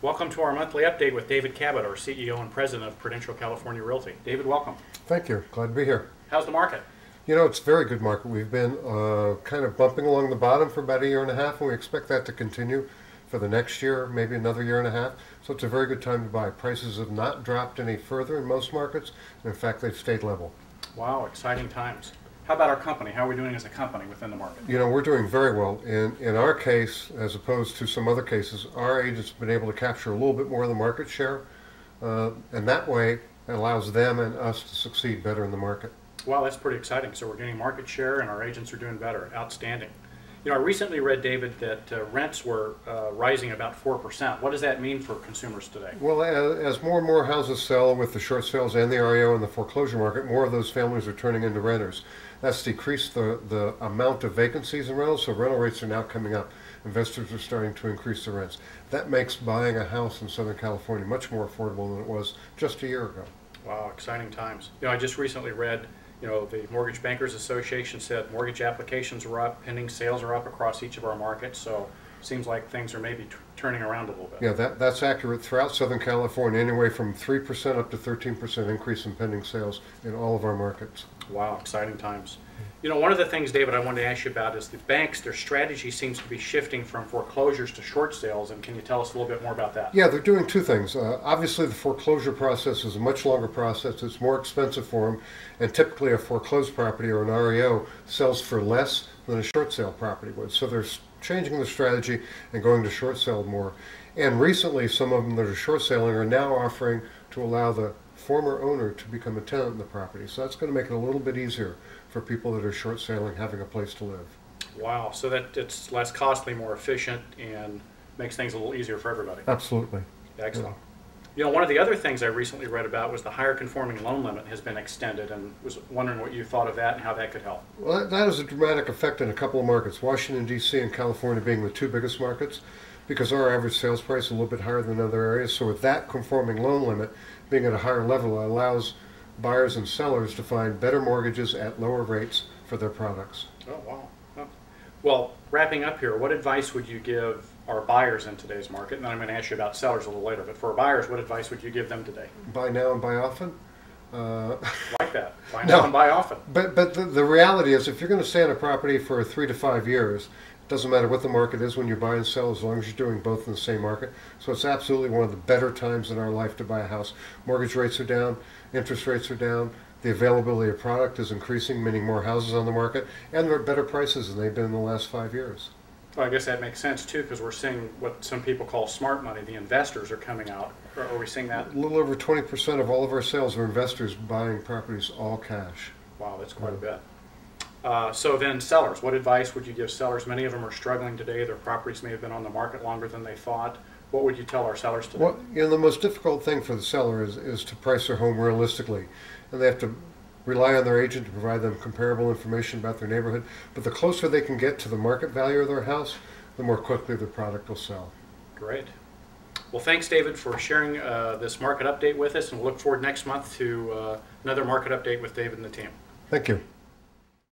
Welcome to our monthly update with David Cabot, our CEO and President of Prudential California Realty. David, welcome. Thank you. Glad to be here. How's the market? You know, it's a very good market. We've been kind of bumping along the bottom for about a year and a half, and we expect that to continue for the next year, maybe another year and a half. So it's a very good time to buy. Prices have not dropped any further in most markets, and in fact, they've stayed level. Wow, exciting times. How about our company? How are we doing as a company within the market? You know, we're doing very well. In our case, as opposed to some other cases, our agents have been able to capture a little bit more of the market share, and that way it allows them and us to succeed better in the market. Wow, that's pretty exciting. So we're getting market share and our agents are doing better. Outstanding. You know, I recently read, David, that rents were rising about 4%. What does that mean for consumers today? Well, as more and more houses sell with the short sales and the REO and the foreclosure market, more of those families are turning into renters. That's decreased the amount of vacancies in rentals, so rental rates are now coming up. Investors are starting to increase the rents. That makes buying a house in Southern California much more affordable than it was just a year ago. Wow, exciting times. You know, I just recently read, you know, the Mortgage Bankers Association said mortgage applications are up, pending sales are up across each of our markets, so it seems like things are maybe turning around a little bit. Yeah, that's accurate throughout Southern California, anyway from 3% up to 13% increase in pending sales in all of our markets. Wow, exciting times. You know, one of the things, David, I wanted to ask you about is the banks, their strategy seems to be shifting from foreclosures to short sales, and can you tell us a little bit more about that? Yeah, they're doing two things. Obviously, the foreclosure process is a much longer process. It's more expensive for them, and typically a foreclosed property or an REO sells for less than a short sale property would. So they're changing the strategy and going to short sale more. And recently, some of them that are short selling are now offering to allow the former owner to become a tenant in the property. So that's going to make it a little bit easier for people that are short selling having a place to live. Wow, so that it's less costly, more efficient, and makes things a little easier for everybody. Absolutely. Excellent. You know, one of the other things I recently read about was the higher conforming loan limit has been extended, and was wondering what you thought of that and how that could help. Well, that has a dramatic effect in a couple of markets, Washington, D.C. and California being the two biggest markets, because our average sales price is a little bit higher than other areas. So with that conforming loan limit being at a higher level, it allows buyers and sellers to find better mortgages at lower rates for their products. Oh, wow. Oh. Well, wrapping up here, what advice would you give our buyers in today's market? And then I'm going to ask you about sellers a little later, but for our buyers, what advice would you give them today? Buy now and buy often. Like that. Buy now and buy often. But the reality is, if you're going to stay on a property for 3 to 5 years, it doesn't matter what the market is when you buy and sell, as long as you're doing both in the same market. So it's absolutely one of the better times in our life to buy a house. Mortgage rates are down, interest rates are down, the availability of product is increasing, meaning more houses on the market, and there are better prices than they've been in the last 5 years. Well, I guess that makes sense too, because we're seeing what some people call smart money. The investors are coming out. Are we seeing that? A little over 20% of all of our sales are investors buying properties all cash. Wow, that's quite a bit. So then sellers, what advice would you give sellers? Many of them are struggling today. Their properties may have been on the market longer than they thought. What would you tell our sellers today? Well, you know, the most difficult thing for the seller is to price their home realistically. And they have to rely on their agent to provide them comparable information about their neighborhood. But the closer they can get to the market value of their house, the more quickly the product will sell. Great. Well, thanks, David, for sharing this market update with us, and we'll look forward next month to another market update with David and the team. Thank you.